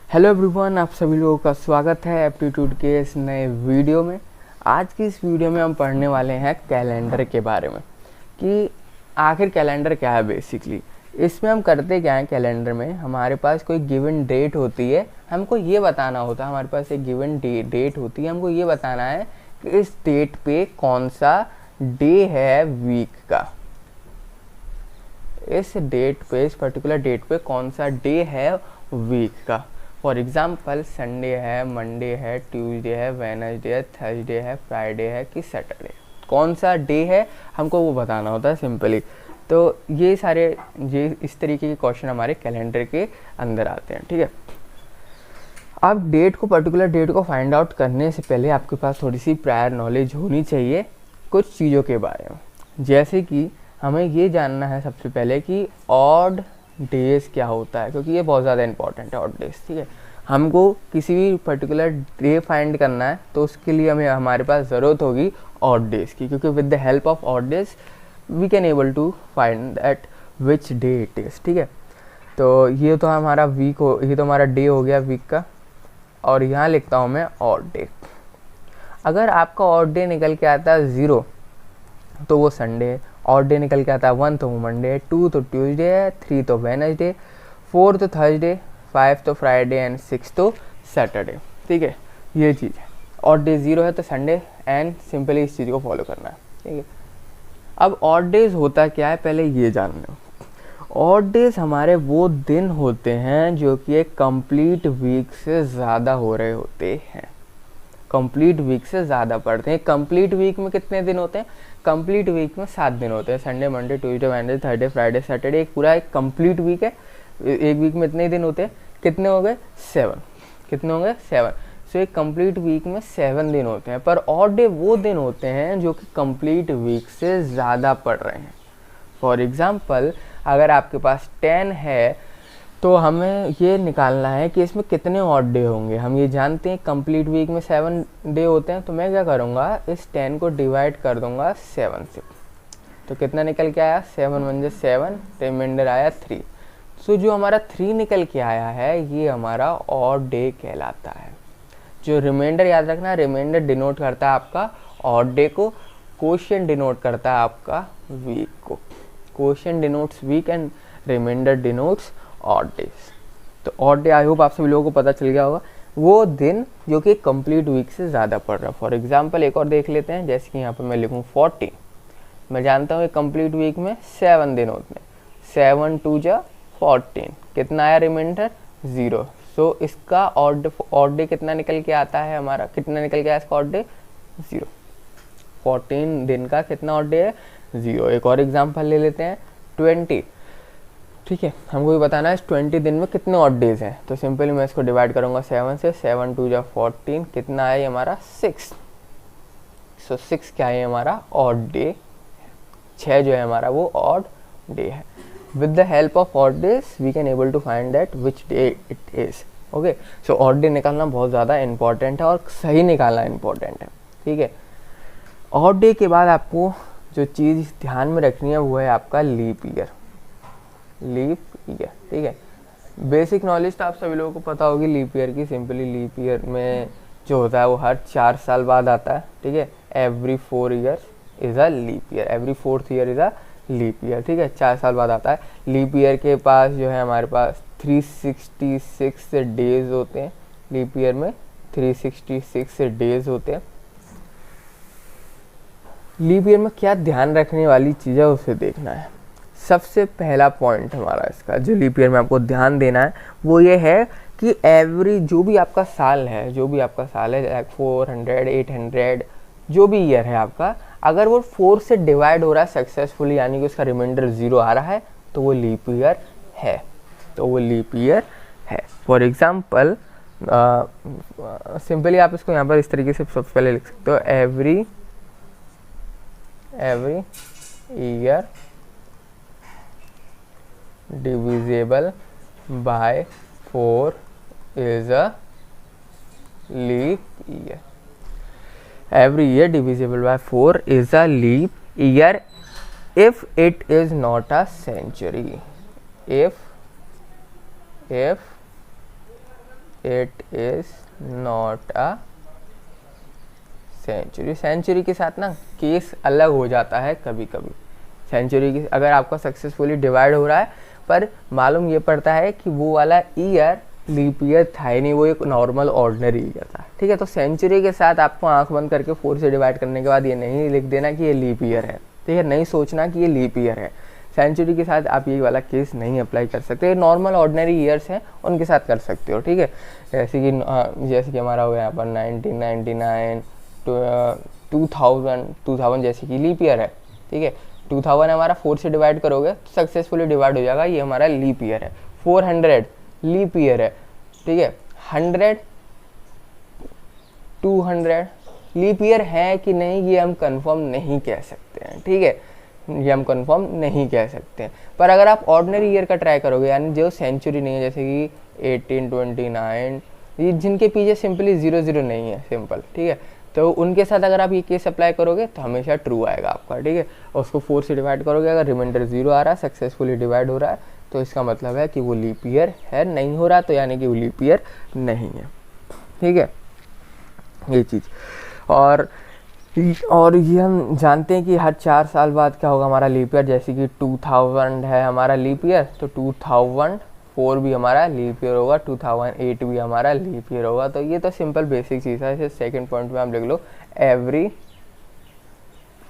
Hello everyone, आप सभी लोगों का स्वागत है एप्टीट्यूड के इस नए वीडियो में। आज की इस वीडियो में हम पढ़ने वाले हैं कैलेंडर के बारे में कि आखिर कैलेंडर क्या है। बेसिकली इसमें हम करते क्या है, कैलेंडर में हमारे पास कोई गिवन डेट होती है, हमको ये बताना होता है, हमारे पास एक गिवन डेट होती है, हमको ये बताना है कि इस डेट पे कौन सा डे है वीक का, इस डेट पे, इस पर्टिकुलर डेट पे कौन सा डे है वीक का। फॉर एग्जाम्पल संडे है, मंडे है, ट्यूसडे है, वेडनेसडे है, थर्सडे है, फ्राइडे है कि सैटरडे, कौन सा डे है हमको वो बताना होता है सिंपली। तो ये इस तरीके के क्वेश्चन हमारे कैलेंडर के अंदर आते हैं। ठीक है, अब पर्टिकुलर डेट को फाइंड आउट करने से पहले आपके पास थोड़ी सी प्रायर नॉलेज होनी चाहिए कुछ चीज़ों के बारे में। जैसे कि हमें ये जानना है सबसे पहले कि ऑड डेज क्या होता है, क्योंकि ये बहुत ज़्यादा इंपॉर्टेंट है ऑड डेज। ठीक है, हमको किसी भी पर्टिकुलर डे फाइंड करना है तो उसके लिए हमारे पास ज़रूरत होगी ऑड डेज की, क्योंकि with the help of odd days we can able to find that which day it is. ठीक है, तो ये तो हमारा ये तो हमारा डे हो गया वीक का, और यहाँ लिखता हूँ मैं ऑड डे। अगर आपका ऑड डे निकल के आता है 0 तो वो संडे है, ऑड डे निकल के आता है 1 तो वो मंडे है, 2 तो ट्यूसडे है, 3 तो वेडनेसडे, 4 तो थर्सडे, 5 तो फ्राइडे एंड 6 तो सैटरडे। ठीक है, ये चीज़ है। ऑड डे 0 है तो संडे, एंड सिंपली इस चीज़ को फॉलो करना है। ठीक है, अब ऑड डेज होता क्या है पहले ये जान लो। ऑड डेज हमारे वो दिन होते हैं जो कि एक कंप्लीट वीक से ज़्यादा हो रहे होते हैं, कंप्लीट वीक से ज़्यादा पड़ते हैं। कंप्लीट वीक में कितने दिन होते हैं? कंप्लीट वीक में 7 दिन होते हैं, Sunday, Monday, Tuesday, Wednesday, Thursday, Friday, Saturday. एक पूरा एक कंप्लीट वीक है। एक वीक में इतने दिन होते हैं, कितने हो गए? 7। कितने होंगे? 7। सो एक कंप्लीट वीक में 7 दिन होते हैं। पर ऑड डे वो दिन होते हैं जो कि कंप्लीट वीक से ज़्यादा पड़ रहे हैं। फॉर एग्ज़ाम्पल अगर आपके पास 10 है तो हमें ये निकालना है कि इसमें कितने ऑड डे होंगे। हम ये जानते हैं कंप्लीट वीक में 7 डे होते हैं, तो मैं क्या करूँगा, इस 10 को डिवाइड कर दूंगा 7 से। तो कितना निकल के आया? 7 × 7, रिमाइंडर आया 3। सो जो हमारा 3 निकल के आया है ये हमारा ऑड डे कहलाता है। जो रिमाइंडर याद रखना, रिमाइंडर डिनोट करता है आपका ऑड डे को, क्वोशिएंट डिनोट करता है आपका वीक को। Quotient denotes week and remainder denotes odd days. तो ऑड डे आई होप आप सभी लोगों को पता चल गया होगा, वो दिन जो कि कंप्लीट वीक से ज़्यादा पड़ रहा है। फॉर एग्जांपल एक और देख लेते हैं, जैसे कि यहाँ पर मैं लिखूँ 14। मैं जानता हूँ कंप्लीट वीक में 7 दिन होते हैं, 7 × 2 = 14। कितना आया रिमाइंडर? 0। सो इसका ऑड डे कितना निकल के आता है हमारा? कितना निकल के आया इसका ऑड डे? 0। 14 दिन का कितना ऑड डे है? 0। एक और एग्जाम्पल ले लेते हैं 20। ठीक है, हमको भी बताना है 20 दिन में कितने ऑड डेज हैं। तो सिंपली मैं इसको डिवाइड करूंगा 7 से, 7 × 2 = 14। कितना है हमारा? 6। सो 6 क्या है हमारा? Odd day. 6 जो है हमारा वो ऑड डे है। With the help of odd days we can able to find that which day it is. Okay, so odd day निकालना बहुत ज़्यादा इंपॉर्टेंट है और सही निकालना इंपॉर्टेंट है। ठीक है, ऑड डे के बाद आपको जो चीज़ ध्यान में रखनी है वो है आपका लीप ईयर। लीप ईयर, ठीक है, बेसिक नॉलेज तो आप सभी लोगों को पता होगी लीप ईयर की। सिंपली लीप ईयर में जो होता है वो हर 4 साल बाद आता है। ठीक है, every 4 year is a leap year, every 4th year is a leap year. ठीक है, 4 साल बाद आता है। लीप ईयर के पास जो है हमारे पास 366 डेज होते हैं। लीप ईयर में 366 डेज होते हैं। लीप ईयर में क्या ध्यान रखने वाली चीज़ है उसे देखना है। सबसे पहला पॉइंट हमारा इसका जो लीप ईयर में आपको ध्यान देना है वो ये है कि एवरी जो भी आपका साल है, लाइक 400, 800 जो भी ईयर है आपका, अगर वो 4 से डिवाइड हो रहा है सक्सेसफुली, यानी कि उसका रिमाइंडर 0 आ रहा है, तो वो लीप ईयर है। फॉर एग्जाम्पल सिंपली आप इसको यहाँ पर इस तरीके से सबसे पहले लिख सकते हो, every year divisible by 4 is a leap year. Every year divisible by 4 is a leap year if it is not a century. If it is not a century. Century के साथ ना केस अलग हो जाता है कभी कभी। सेंचुरी की अगर आपका सक्सेसफुली डिवाइड हो रहा है पर मालूम ये पड़ता है कि वो वाला ईयर लीप ईयर था ही नहीं, वो एक नॉर्मल ऑर्डिनरी ईयर था, ठीक है। तो सेंचुरी के साथ आपको आंख बंद करके 4 से डिवाइड करने के बाद ये नहीं लिख देना कि ये लीप ईयर है, ठीक है, नहीं सोचना कि ये लीप ईयर है। सेंचुरी के साथ आप ये वाला केस नहीं अप्लाई कर सकते। नॉर्मल ऑर्डिनरी ईयर्स हैं उनके साथ कर सकते हो, ठीक है। जैसे कि हमारा हो गया यहाँ पर 1999 2000 जैसे कि लीप ईयर है, ठीक है। 2000 हमारा 4 से डिवाइड करोगे तो सक्सेसफुली डिवाइड हो जाएगा, ये हमारा लीप ईयर है। 400 लीप ईयर है, ठीक है। 100 200 लीप ईयर है कि नहीं ये हम कंफर्म नहीं कह सकते हैं, ठीक है, ये हम कंफर्म नहीं कह सकते हैं। पर अगर आप ऑर्डिनरी ईयर का ट्राई करोगे, यानी जो सेंचुरी नहीं है, जैसे कि 1829, ये जिनके पीछे सिंपली 00 नहीं है सिंपल, ठीक है, तो उनके साथ अगर आप ये केस अप्लाई करोगे तो हमेशा ट्रू आएगा आपका, ठीक है। और उसको 4 से डिवाइड करोगे, अगर रिमाइंडर 0 आ रहा है, सक्सेसफुली डिवाइड हो रहा है, तो इसका मतलब है कि वो लीप ईयर है। नहीं हो रहा तो यानी कि वो लीप ईयर नहीं है, ठीक है, ये चीज़। और ये हम जानते हैं कि हर 4 साल बाद क्या होगा हमारा लीप ईयर। जैसे कि 2000 है हमारा लीप ईयर, तो 2004 भी हमारा लीप ईयर होगा, 2008 भी हमारा लीप ईयर होगा। तो ये तो सिंपल बेसिक चीज़ है। इसे सेकंड पॉइंट में आप लिख लो, every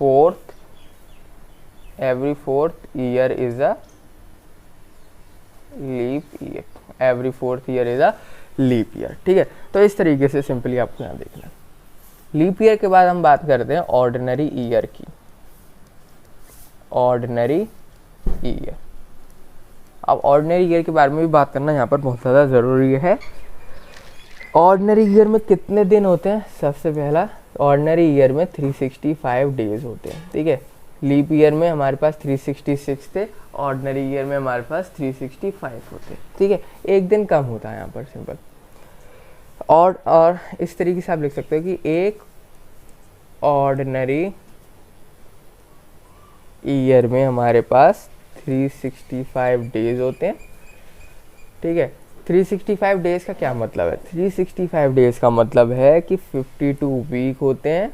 fourth year is a leap year, every fourth year is a leap year, ठीक है। तो इस तरीके से सिंपली आपको यहाँ देखना। लीप ईयर के बाद हम बात करते हैं ऑर्डिनरी ईयर की। ऑर्डिनरी ईयर, अब ऑर्डिनरी ईयर के बारे में भी बात करना यहाँ पर बहुत ज़्यादा ज़रूरी है। ऑर्डिनरी ईयर में कितने दिन होते हैं? सबसे पहला, ऑर्डिनरी ईयर में 365 डेज होते हैं, ठीक है। लीप ईयर में हमारे पास 366 थे, ऑर्डिनरी ईयर में हमारे पास 365 होते हैं, ठीक है। एक दिन कम होता है यहाँ पर सिंपल। और इस तरीके से आप लिख सकते हो कि एक ऑर्डिनरी ईयर में हमारे पास 365 डेज होते हैं, ठीक है। 365 डेज का क्या मतलब है? 365 डेज का मतलब है कि 52 वीक होते हैं,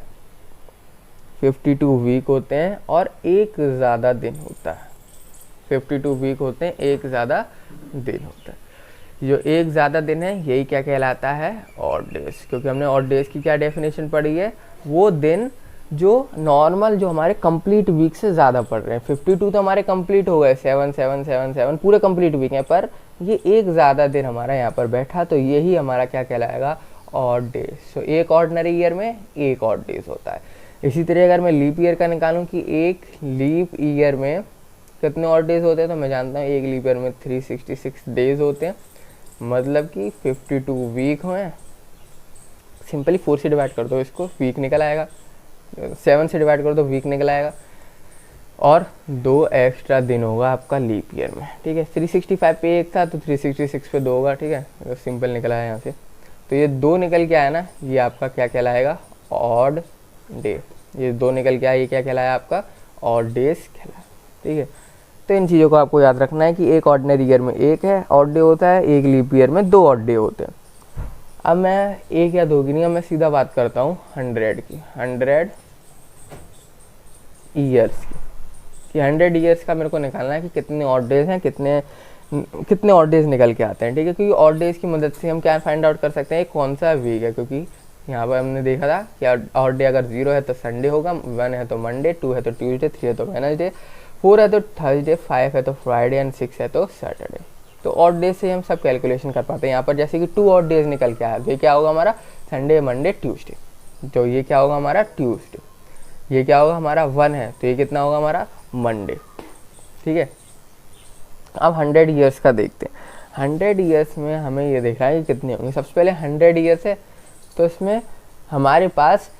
52 वीक होते हैं और एक ज़्यादा दिन होता है। 52 वीक होते हैं, एक ज़्यादा दिन होता है। जो एक ज़्यादा दिन है यही क्या कहलाता है? Odd days. क्योंकि हमने ऑड डेज की क्या डेफिनेशन पढ़ी है? वो दिन जो नॉर्मल जो हमारे कंप्लीट वीक से ज़्यादा पड़ रहे हैं। 52 तो हमारे कंप्लीट हो गए, 7 7 7 7 पूरे कंप्लीट वीक हैं, पर ये एक ज़्यादा दिन हमारा यहाँ पर बैठा, तो यही हमारा क्या कहलाएगा? Odd days. सो एक ऑर्डिनरी ईयर में एक ऑड डेज होता है। इसी तरह अगर मैं लीप ईयर का निकालूं कि एक लीप ईयर में कितने ऑड डेज होते हैं, तो मैं जानता हूँ एक लीप ईयर में 366 डेज होते हैं, मतलब कि 52 वीक हुए। सिंपली 4 से डिवाइड कर दो इसको, वीक निकल आएगा। 7 से डिवाइड कर दो, वीक निकल आएगा। और 2 एक्स्ट्रा दिन होगा आपका लीप ईयर में, ठीक है। 365 पे एक था तो 366 पे 2 होगा, ठीक है। तो सिंपल निकला है यहाँ से, तो ये 2 निकल के आया ना, ये आपका क्या कहलाएगा? Odd day. ये 2 निकल के आया, ये क्या कहलाया आपका? ऑड डेज कहलाया, ठीक है। तो इन चीज़ों को आपको याद रखना है कि एक ऑर्डिनरी ईयर में एक है ऑड डे होता है, एक लीप ईयर में 2 ऑड डे होते हैं। अब मैं एक या दो की नहीं, अब मैं सीधा बात करता हूँ 100 की, 100 ईयर्स की, कि 100 ईयर्स का मेरे को निकालना है कि कितने ऑड डेज हैं, कितने ऑड डेज निकल के आते हैं, ठीक है। क्योंकि ऑड डेज की मदद से हम क्या फाइंड आउट कर सकते हैं कौन सा वीक है। क्योंकि यहाँ पर हमने देखा था कि ऑड डे अगर 0 है तो संडे होगा, 1 है तो मंडे, 2 है तो ट्यूसडे, 3 है तो वेडनेसडे, 4 है तो थर्सडे, 5 है तो फ्राइडे एंड 6 है तो सैटरडे। तो ऑड डेज से हम सब कैलकुलेशन कर पाते हैं। यहाँ पर जैसे कि 2 ऑड डेज निकल के आया, तो ये क्या होगा हमारा? Sunday, Monday, Tuesday. तो ये क्या होगा हमारा? ट्यूसडे। ये क्या होगा हमारा? 1 है, तो ये कितना होगा हमारा? मंडे, ठीक है। अब 100 ईयर्स का देखते हैं। 100 ईयर्स में हमें ये देखना है कि कितने होंगे। सबसे पहले 100 ईयर्स है, तो इसमें हमारे पास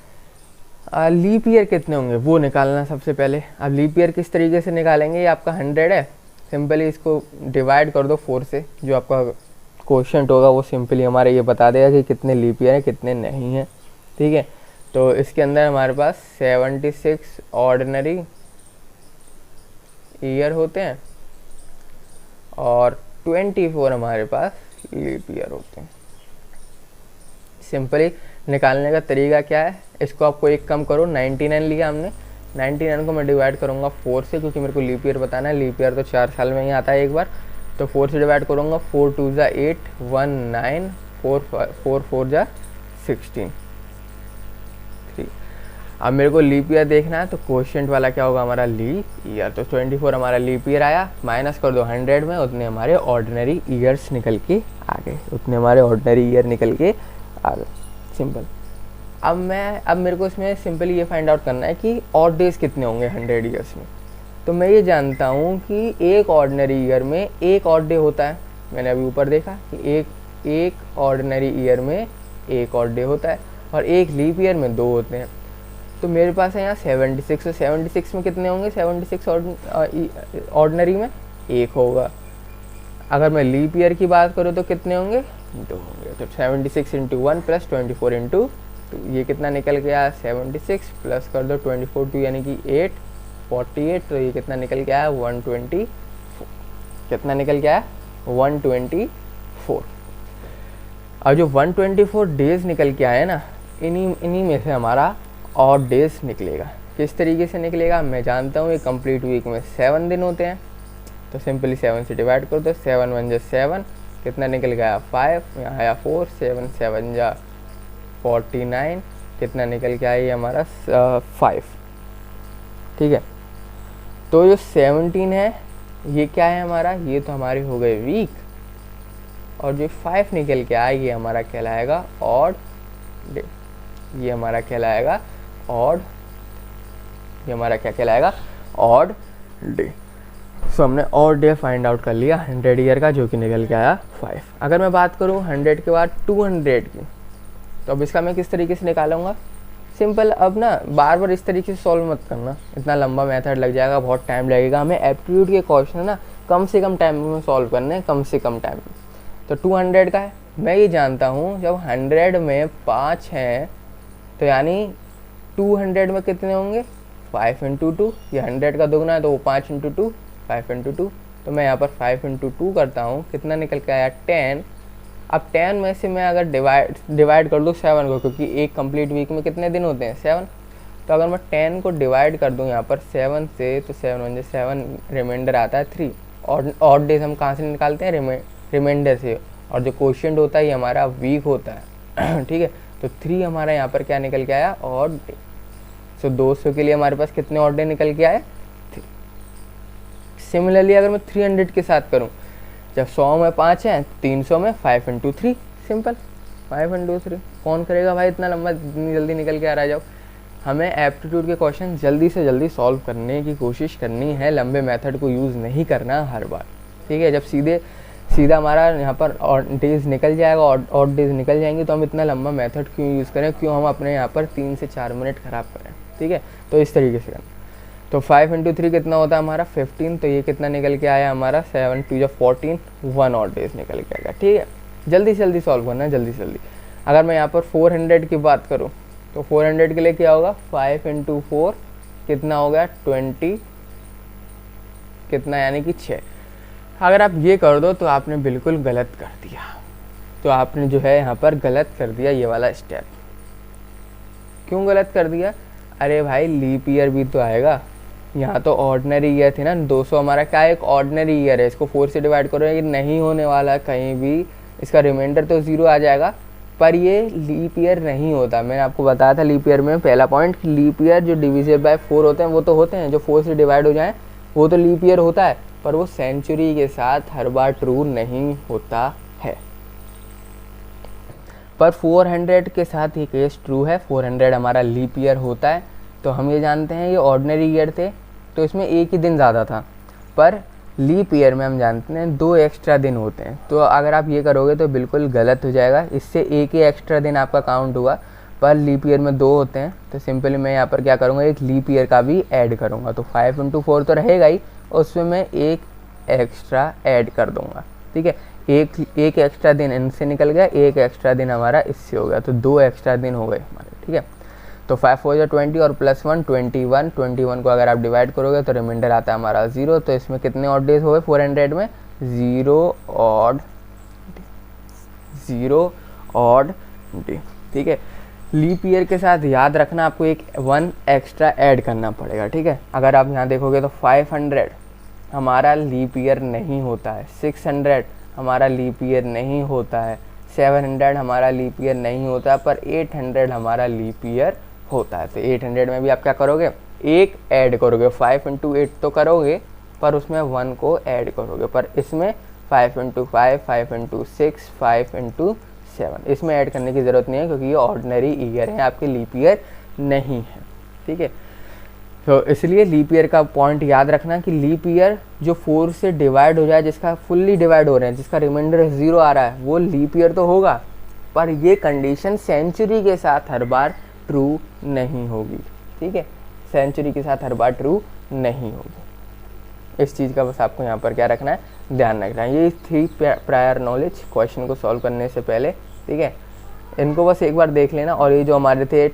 लीप ईयर कितने होंगे वो निकालना सबसे पहले। अब लीप ईयर किस तरीके से निकालेंगे? ये आपका 100 है, सिंपली इसको डिवाइड कर दो 4 से, जो आपका क्वेश्चन होगा वो सिंपली हमारे ये बता देगा कि कितने लीप ईयर हैं कितने नहीं हैं, ठीक है। तो इसके अंदर हमारे पास 76 ऑर्डिनरी ईयर होते हैं और 24 हमारे पास लीप ईयर होते हैं, सिंपली निकालने का तरीका क्या है, इसको आपको एक कम करो, 99 लिया हमने, 99 को मैं डिवाइड करूँगा 4 से, क्योंकि मेरे को लीप ईयर बताना है, लीप ईयर तो 4 साल में ही आता है एक बार, तो 4 से डिवाइड करूँगा, 4 2 ज़ा 8, 1 9, 4 4 ज़ा 16, 3। अब मेरे को लीप ईयर देखना है, तो क्वोशिएंट वाला क्या होगा हमारा लीप ईयर, तो 24 हमारा लीप ईयर आया, माइनस कर दो 100 में, उतने हमारे ऑर्डिनरी ईयर्स निकल के आ गए, उतने हमारे ऑर्डिनरी ईयर निकल के आ गए, सिंपल। अब मेरे को इसमें सिंपली ये फाइंड आउट करना है कि ऑड डेज कितने होंगे 100 ईयर्स में। तो मैं ये जानता हूँ कि एक ऑर्डिनरी ईयर में एक ऑड डे होता है, मैंने अभी ऊपर देखा कि एक ऑर्डिनरी ईयर में एक ऑड डे होता है, और एक लीप ईयर में 2 होते हैं। तो मेरे पास है यहाँ 76, तो 76 में कितने होंगे, 76 ऑर्डिनरी में 1 होगा। अगर मैं लीप ईयर की बात करूँ तो कितने होंगे, 2 होंगे। तो 76 इंटू 1 प्लस 24 इंटू 2, ये कितना निकल गया, 76 प्लस कर दो 24 2 यानी कि 8, 48, तो ये कितना निकल के आया, 124। कितना निकल के आया, 124। अब जो 124 डेज निकल के आए ना, इन्हीं में से हमारा ऑड डेज निकलेगा। किस तरीके से निकलेगा, मैं जानता हूँ, ये कंप्लीट वीक में 7 दिन होते हैं, तो सिंपली 7 से डिवाइड कर दो, 7 1 जा 7, कितना निकल गया 5, यहाँ आया 4, 7 7 जा 49, कितना निकल के आया ये हमारा 5, ठीक है। तो जो 17 है ये क्या है हमारा, ये तो हमारे हो गए वीक, और जो 5 निकल के आया ये हमारा कहलाएगा ऑड डे, ये हमारा कहलाएगा ऑड, ये हमारा क्या कहलाएगा, ऑड डे। सो हमने ऑड डे फाइंड आउट कर लिया 100 ईयर का, जो कि निकल के आया 5। अगर मैं बात करूँ 100 के बाद 200 की, तो अब इसका मैं किस तरीके से निकालूंगा, सिंपल। अब ना बार बार इस तरीके से सॉल्व मत करना, इतना लंबा मेथड लग जाएगा, बहुत टाइम लगेगा। हमें एप्टीट्यूड के क्वेश्चन है ना कम से कम टाइम में सॉल्व करने हैं, कम से कम टाइम में। तो 200 का है, मैं ये जानता हूँ जब 100 में 5 हैं, तो यानी 200 में कितने होंगे, 5 इंटू 2, ये 100 का दोगुना है, तो वो 5 इंटू 2, 5 इंटू 2, तो मैं यहाँ पर 5 इंटू 2 करता हूँ, कितना निकल के आया 10। अब 10 में से मैं अगर डिवाइड कर दूँ 7 को, क्योंकि एक कंप्लीट वीक में कितने दिन होते हैं, 7, तो अगर मैं 10 को डिवाइड कर दूँ यहाँ पर 7 से, तो 7 1 7, रिमाइंडर आता है 3। ऑड डेज हम कहाँ से निकालते हैं, रिमाइंडर से, और जो क्वोशिएंट होता है ये हमारा वीक होता है ठीक है। तो 3 हमारा यहाँ पर क्या निकल के आया, ऑड डे। सो 200 के लिए हमारे पास कितने ऑड डे निकल के आए, 3। सिमिलरली अगर मैं 300 के साथ करूँ, जब 100 में 5 हैं, 300 में 5 इंटू 3, सिंपल 5 इंटू 3। कौन करेगा भाई इतना लंबा, इतनी जल्दी निकल के आ रहा है। जब हमें एप्टीट्यूड के क्वेश्चन जल्दी से जल्दी सॉल्व करने की कोशिश करनी है, लंबे मेथड को यूज़ नहीं करना हर बार, ठीक है। जब सीधा हमारा यहाँ पर ऑड डेज निकल जाएगा, ऑड डेज निकल जाएंगे, तो हम इतना लंबा मेथड क्यों यूज़ करें, क्यों हम अपने यहाँ पर 3 से 4 मिनट ख़राब करें, ठीक है। तो इस तरीके से करना। तो 5 इंटू 3 कितना होता है हमारा 15, तो ये कितना निकल के आया हमारा 7 2 14, 1 ऑड डेज निकल के आएगा, ठीक है। जल्दी से जल्दी सॉल्व करना है, जल्दी से जल्दी। अगर मैं यहाँ पर 400 की बात करूँ, तो 400 के लिए क्या होगा, 5 इंटू 4 कितना हो गया 20, कितना यानी कि 6। अगर आप ये कर दो तो आपने बिल्कुल गलत कर दिया, तो आपने जो है यहाँ पर गलत कर दिया ये वाला स्टेप। क्यों गलत कर दिया, अरे भाई लीप ईयर भी तो आएगा, यहाँ तो ऑर्डिनरी ईयर थे ना, 200 हमारा क्या एक ऑर्डिनरी ईयर है, इसको 4 से डिवाइड करो, ये नहीं होने वाला कहीं भी, इसका रिमाइंडर तो 0 आ जाएगा, पर ये लीप ईयर नहीं होता। मैंने आपको बताया था लीप ईयर में पहला पॉइंट, लीप ईयर जो डिविजिबल बाय 4 होते हैं वो तो होते हैं, जो 4 से डिवाइड हो जाएं वो तो लीप ईयर होता है, पर वो सेंचुरी के साथ हर बार ट्रू नहीं होता है। पर 400 के साथ ये केस ट्रू है, 400 हमारा लीप ईयर होता है। तो हम ये जानते हैं ये ऑर्डिनरी ईयर थे, तो इसमें एक ही दिन ज़्यादा था, पर लीप ईयर में हम जानते हैं 2 एक्स्ट्रा दिन होते हैं। तो अगर आप ये करोगे तो बिल्कुल गलत हो जाएगा, इससे एक ही एक्स्ट्रा दिन आपका काउंट हुआ, पर लीप ईयर में 2 होते हैं। तो सिंपली मैं यहाँ पर क्या करूँगा, एक लीप ईयर का भी ऐड करूँगा, तो 5 इंटू 4 तो रहेगा ही, उसमें मैं एक एक्स्ट्रा ऐड कर दूँगा, ठीक है। एक एक्स्ट्रा दिन इनसे निकल गया, एक एक्स्ट्रा दिन हमारा इससे हो गया, तो 2 एक्स्ट्रा दिन हो गए हमारे, ठीक है। तो 5 4 जा 20 और प्लस 1 21 को अगर आप डिवाइड करोगे तो रिमाइंडर आता है हमारा 0। तो इसमें कितने ऑड डेज हो गए 400 में, 0 ऑड डे। ठीक है। लीप ईयर के साथ याद रखना आपको एक 1 एक्स्ट्रा ऐड करना पड़ेगा, ठीक है। अगर आप यहाँ देखोगे तो 500 हमारा लीप ईयर नहीं होता है, 600 हमारा लीप ईयर नहीं होता है, 700 हमारा लीप ईयर नहीं होता है, पर 800 हमारा लीप ईयर होता है। तो 800 में भी आप क्या करोगे, एक ऐड करोगे, 5 × 8 तो करोगे पर उसमें 1 को ऐड करोगे, पर इसमें 5 × 5, 5 × 6, 5 × 7 इसमें ऐड करने की ज़रूरत नहीं है क्योंकि ये ऑर्डिनरी ईयर है, आपके लीप ईयर नहीं है, ठीक है। तो इसलिए लीप ईयर का पॉइंट याद रखना कि लीप ईयर जो 4 से डिवाइड हो जाए, जिसका फुल्ली डिवाइड हो रहे हैं, जिसका रिमाइंडर 0 आ रहा है, वो लीप ईयर तो होगा, पर ये कंडीशन सेंचुरी के साथ हर बार ट्रू नहीं होगी, ठीक है। सेंचुरी के साथ हर बार ट्रू नहीं होगी। इस चीज़ का बस आपको यहाँ पर क्या रखना है, ध्यान रखना है। ये थी प्रायर नॉलेज क्वेश्चन को सॉल्व करने से पहले, ठीक है। इनको बस एक बार देख लेना, और ये जो हमारे थे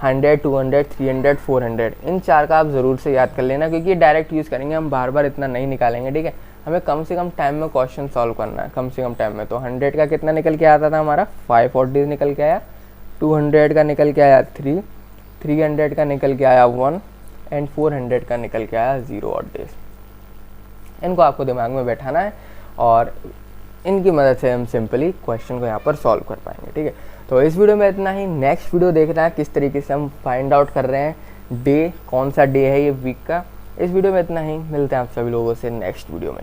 100, 200, 300, 400, इन 4 का आप ज़रूर से याद कर लेना, क्योंकि ये डायरेक्ट यूज़ करेंगे, हम बार बार इतना नहीं निकालेंगे, ठीक है। हमें कम से कम टाइम में क्वेश्चन सॉल्व करना है, कम से कम टाइम में। तो 100 का कितना निकल के आता था हमारा, 5 odd days निकल के आया, 200 का निकल के आया 3, 300 का निकल के आया 1, एंड 400 का निकल के आया 0 odd days। इनको आपको दिमाग में बैठाना है और इनकी मदद से हम सिंपली क्वेश्चन को यहाँ पर सॉल्व कर पाएंगे, ठीक है। तो इस वीडियो में इतना ही। नेक्स्ट वीडियो देखना है किस तरीके से हम फाइंड आउट कर रहे हैं डे, कौन सा डे है ये वीक का। इस वीडियो में इतना ही, मिलते हैं आप सभी लोगों से नेक्स्ट वीडियो में।